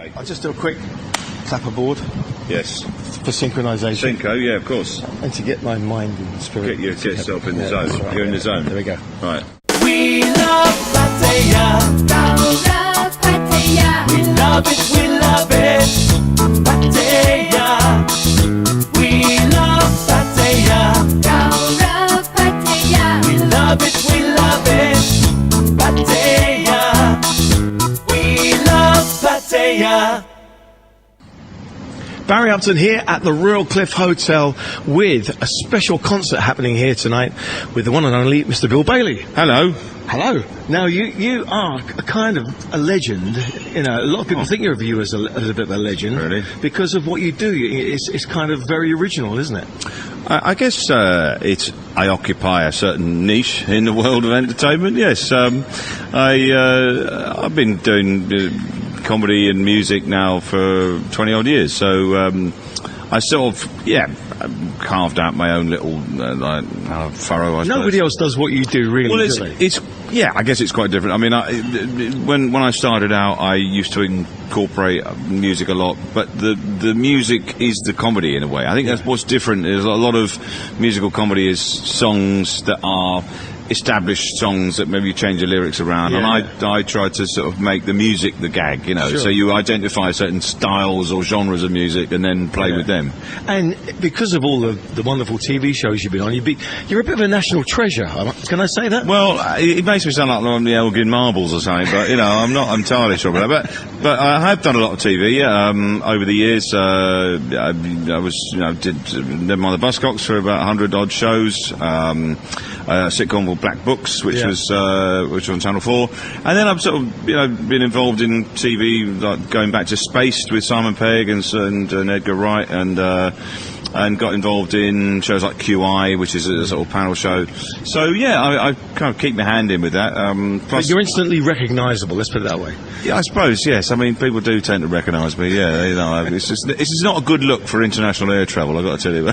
Okay. I'll just do a quick tap aboard Yes. for synchronisation. Synco, yeah, of course. And to get my mind in the spirit. Get yourself in the zone. That's right. You're in the zone. There we go. Right. We love Pattaya. Love Pattaya. We love it, we love it. Pattaya. We love Pattaya. Love Pattaya. We love it, we love it. Pattaya. We love Pattaya. Barry Upton here at the Royal Cliff Hotel with a special concert happening here tonight with the one and only Mr. Bill Bailey. Hello. Hello. Now, you are a kind of a legend. You know, a lot of people think of you as a bit of a legend. Really? Because of what you do. It's kind of very original, isn't it? I guess I occupy a certain niche in the world of entertainment. Yes, I've been doing comedy and music now for 20 odd years. So I sort of carved out my own little furrow. I suppose. Nobody else does what you do, really. Well, do they? I guess it's quite different. I mean, when I started out, I used to incorporate music a lot, but the music is the comedy in a way. I think that's what's different. There's a lot of musical comedy is songs that are established songs that maybe you change the lyrics around, and I try to sort of make the music the gag, you know. Sure. So you identify certain styles or genres of music and then play with them. And because of all the wonderful TV shows you've been on, you're a bit of a national treasure. Can I say that? Well, it makes me sound like I'm the Elgin Marbles or something, but you know, I'm not entirely sure about that. But I have done a lot of TV over the years. I was, did them on the Buzzcocks for about 100 odd shows. A sitcom called Black Books, which was on Channel 4, and then I've sort of been involved in TV, like going back to Spaced with Simon Pegg and Edgar Wright, and got involved in shows like QI, which is a sort of panel show. So I kind of keep my hand in with that. But you're instantly recognisable. Let's put it that way. Yeah, I suppose, yes. I mean, people do tend to recognise me. Yeah, it's just not a good look for international air travel, I've got to tell you.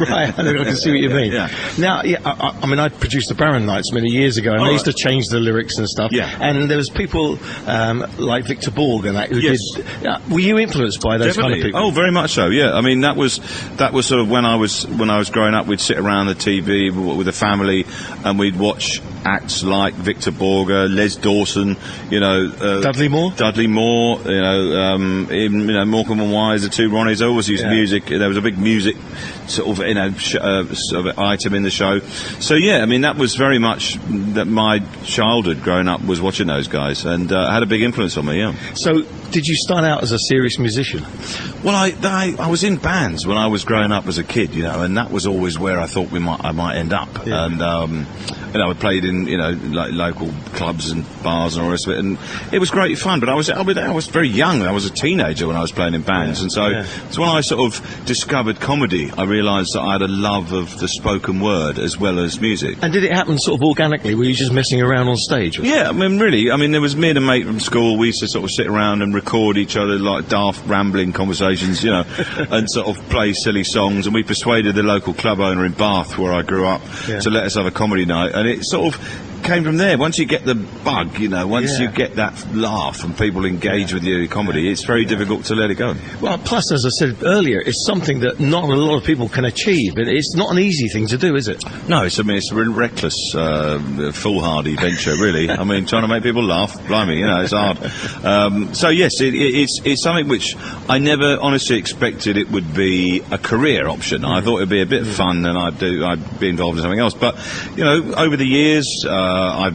Right, I can see what you mean. Yeah. Now, I mean, I produced the Baron Nights many years ago, and they used to change the lyrics and stuff. Yeah. And there was people like Victor Borg and that who did. Were you influenced by those kind of people? Oh, very much so. Yeah. I mean, that was sort of when I was growing up. We'd sit around the TV with the family, and we'd watch acts like Victor Borg, Les Dawson, Dudley Moore, Morecambe and Wise, the two Ronnies. I always used music. There was a big music sort of sort of item in the show. So I mean, that was very much that my childhood growing up was watching those guys, and had a big influence on me. Yeah. So did you start out as a serious musician? Well, I was in bands when I was growing up as a kid, and that was always where I thought I might end up. Yeah. And I played in like local clubs and bars and all the rest of it, and it was great fun. But I was very young. I was a teenager when I was playing in bands, and so when I sort of discovered comedy, I realised that I had a love of the spoken word as well as music. And did it happen sort of organically? Were you just messing around on stage? Yeah, I mean, really. I mean, there was me and a mate from school. We used to sort of sit around and record each other like daft, rambling conversations, and sort of play silly songs. And we persuaded the local club owner in Bath, where I grew up, to let us have a comedy night. And it sort of came from there. Once you get the bug, once you get that laugh and people engage with your comedy, it's very difficult to let it go. Well, plus, as I said earlier, it's something that not a lot of people can achieve. It's not an easy thing to do, is it? No, it's a reckless, foolhardy venture, really. I mean, trying to make people laugh, blimey, it's hard. So yes, it's something which I never honestly expected it would be a career option. I thought it'd be a bit of fun, and I'd be involved in something else. But over the years, I've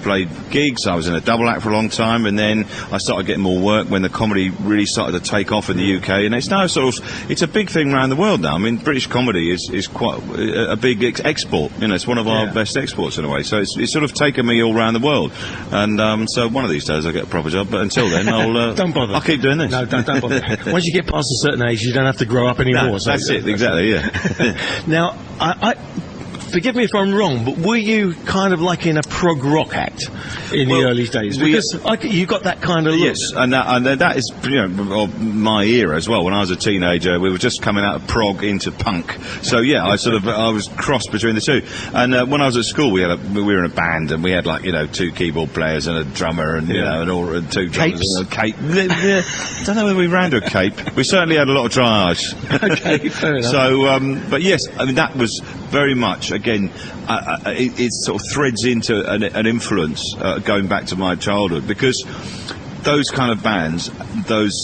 played gigs. I was in a double act for a long time, and then I started getting more work when the comedy really started to take off in the UK, and it's now it's a big thing around the world now. I mean, British comedy is quite a big export. It's one of our best exports in a way. So it's sort of taken me all around the world, and so one of these days I'll get a proper job. But until then, I'll don't bother. I'll keep doing this. No, don't bother. Once you get past a certain age, you don't have to grow up anymore. No, that's it, exactly. Yeah. Now, forgive me if I'm wrong, but were you kind of like in a prog rock act in the early days? Because you got that kind of look. Yes, and that is, you know, of my era as well. When I was a teenager, we were just coming out of prog into punk. So yeah, I was crossed between the two. And when I was at school, we were in a band, and we had, like, you know, 2 keyboard players and a drummer, and you know, and 2 drummers and a cape. Don't know whether we ran to a cape. We certainly had a lot of triage. Okay, fair enough. So, but yes, I mean, that was very much, again, it sort of threads into an influence going back to my childhood, because those kind of bands,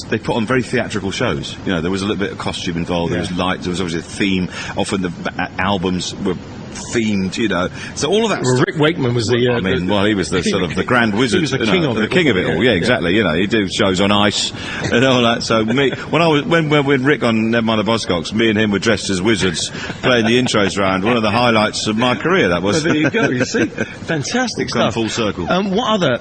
they put on very theatrical shows. You know, there was a little bit of costume involved, there was lights, there was obviously a theme. Often the albums were themed, you know. So all of that Well, Rick Wakeman was the... I mean, well, he was the sort of the grand wizard. He was the you king know, of the it. king of it all. Yeah, exactly. You know, he'd do shows on ice and all that. So when Rick on Never Mind the Buzzcocks, me and him were dressed as wizards playing the intros round. One of the highlights of my career, that was. Well, there you go. You see, fantastic Gone stuff. full circle. What other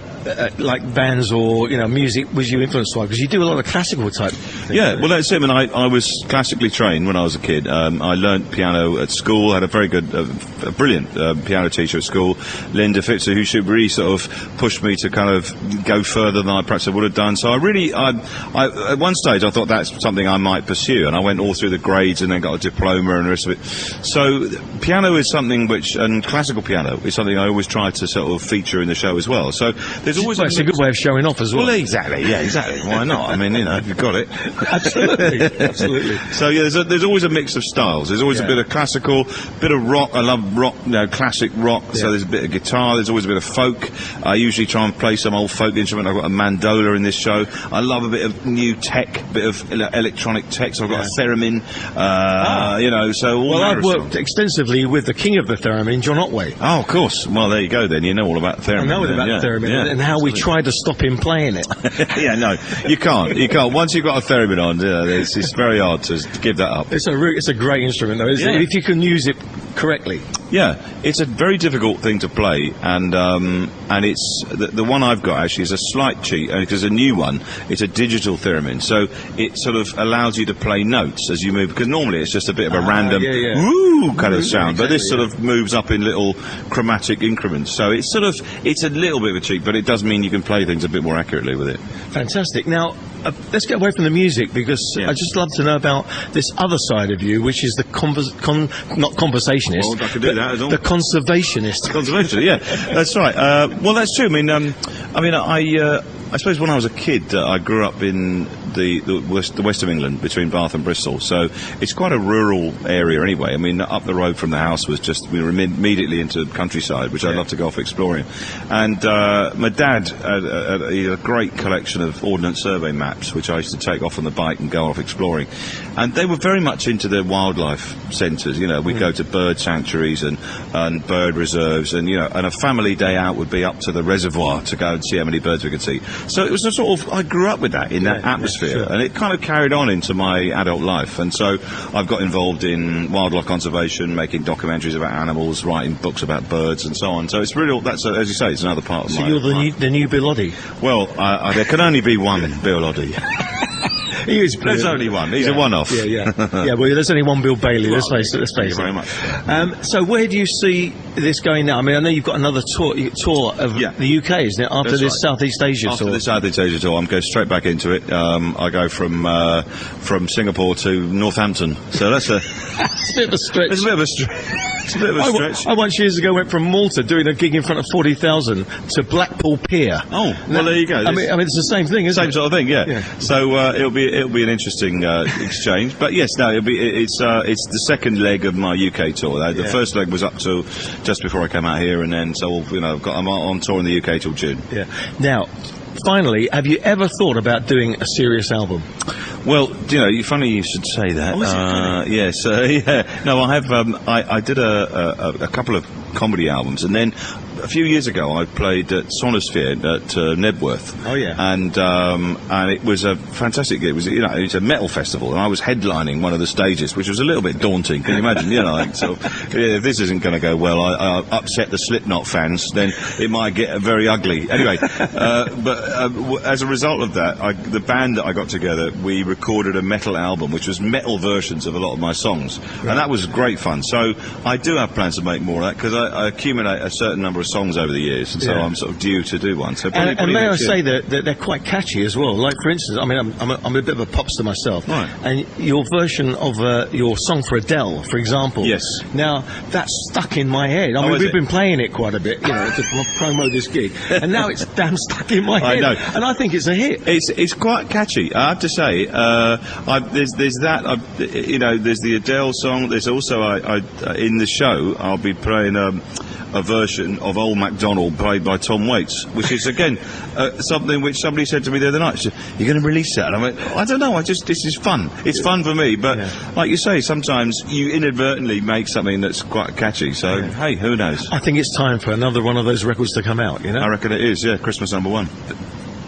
like bands or, you know, music was you influenced by? Because you do a lot of classical type things. Yeah, well, that's it. I mean, I was classically trained when I was a kid. I learnt piano at school. Had a very good, a brilliant piano teacher at school, Linda Fitzer, who really sort of pushed me to kind of go further than I perhaps I would have done. So I at one stage I thought that's something I might pursue, and I went all through the grades and then got a diploma and the rest of it. So piano is something which, and classical piano is something I always try to sort of feature in the show as well. So there's always Well, it's a good way of showing off as well. Well, exactly. Yeah, exactly. Why not? I mean, you know, if you've got it. Absolutely, absolutely. So yeah, there's always a mix of styles. There's always a bit of classical, bit of rock. I love rock, you know, classic rock. So there's a bit of guitar. There's always a bit of folk. I usually try and play some old folk instrument. I've got a mandola in this show. I love a bit of new tech, bit of electronic tech. So I've got a theremin. You know, so all. Well, I've manner of worked extensively with the king of the theremin, John Otway. Oh, of course. Well, there you go. Then you know all about theremin. I know then, about yeah. the theremin Yeah, and how we tried to stop him playing it. yeah, no, you can't. You can't. Once you've got a theremin on, it's very hard to give that up. It's a great instrument, though, isn't it? If you can use it correctly. Yeah, it's a very difficult thing to play, and it's the one I've got actually is a slight cheat because a new one. It's a digital theremin, so it sort of allows you to play notes as you move. Because normally it's just a bit of a random woo kind of sound, but this sort of moves up in little chromatic increments. So it's a little bit of a cheat, but it does mean you can play things a bit more accurately with it. Fantastic. Now, let's get away from the music, because I'd just love to know about this other side of you, which is the not conversationist, Well, I could do that as well. the conservationist. Conservation, yeah, that's right. Well, that's true. I suppose when I was a kid, I grew up in the west of England, between Bath and Bristol. So it's quite a rural area anyway. I mean, up the road from the house was we were immediately into countryside, which I'd love to go off exploring. And my dad had a great collection of Ordnance Survey maps, which I used to take off on the bike and go off exploring. And they were very much into the wildlife centres. You know, we'd go to bird sanctuaries and bird reserves, and, you know, and a family day out would be up to the reservoir to go and see how many birds we could see. So it was a sort of, I grew up with that, in that atmosphere, and it kind of carried on into my adult life. And so I've got involved in wildlife conservation, making documentaries about animals, writing books about birds, and so on. So it's really, as you say, it's another part of my... So you're the new Bill Oddie. Well, there can only be one Bill Oddie. He is There's only one. He's a one-off. Yeah. Well, there's only one Bill Bailey. Let's face it. Thank you very much. So where do you see this going now? I mean, I know you've got another tour of the UK, isn't it? After this Southeast Asia tour. After the Southeast Asia tour, I'm going straight back into it. I go from Singapore to Northampton. So that's It's a bit of a stretch. It's a bit of a stretch. It's a bit of a stretch. I once years ago went from Malta doing a gig in front of 40,000 to Blackpool Pier. Oh, well, there you go. I mean, it's the same thing, isn't it? Same sort of thing, yeah. So it'll be an interesting exchange. But yes, no, it's the second leg of my UK tour. The first leg was up to just before I came out here, and then I'm on tour in the UK till June. Yeah. Now, finally, have you ever thought about doing a serious album? Well, you know, funny you should say that. Oh, is it funny? Yes, yeah. No, I have. I did a couple of comedy albums. And then a few years ago, I played at Sonosphere at Nebworth. Oh, yeah. And it was a fantastic gig. It was, you know, it was a metal festival, and I was headlining one of the stages, which was a little bit daunting. Can you imagine? You know, like, so if this isn't going to go well, I upset the Slipknot fans, then it might get very ugly. Anyway, as a result of that, the band that I got together, we recorded a metal album, which was metal versions of a lot of my songs, and that was great fun. So I do have plans to make more of that, because I accumulate a certain number of songs over the years, and so I'm sort of due to do one. So and may I say that they're quite catchy as well. Like, for instance, I mean, I'm a bit of a popster myself, right? And your version of your song for Adele, for example, yes. Now that's stuck in my head. I mean, we've been playing it quite a bit, you know, to promo this gig, and now it's damn stuck in my head. I know. And I think it's a hit. It's quite catchy, I have to say. There's that, you know, there's the Adele song. There's also in the show I'll be playing a version of Old MacDonald played by Tom Waits, which is again something which somebody said to me the other night. She said, "You're going to release that?" And I went, "I don't know. This is fun. It's fun for me." But like you say, sometimes you inadvertently make something that's quite catchy. So hey, who knows? I think it's time for another one of those records to come out. You know, I reckon it is. Yeah, Christmas #1.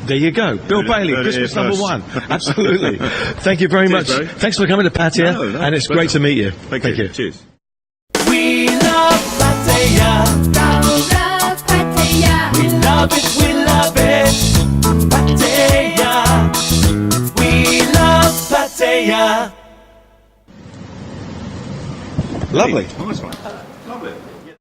There you go. Bill Bailey, Christmas #1. Absolutely. Thank you very much. Barry. Thanks for coming to Pattaya, and it's great to meet you. Thank you. Cheers. We love Pattaya. Laura Pattaya. We love it, we love it. Pattaya. We love Pattaya. Lovely. Nice one.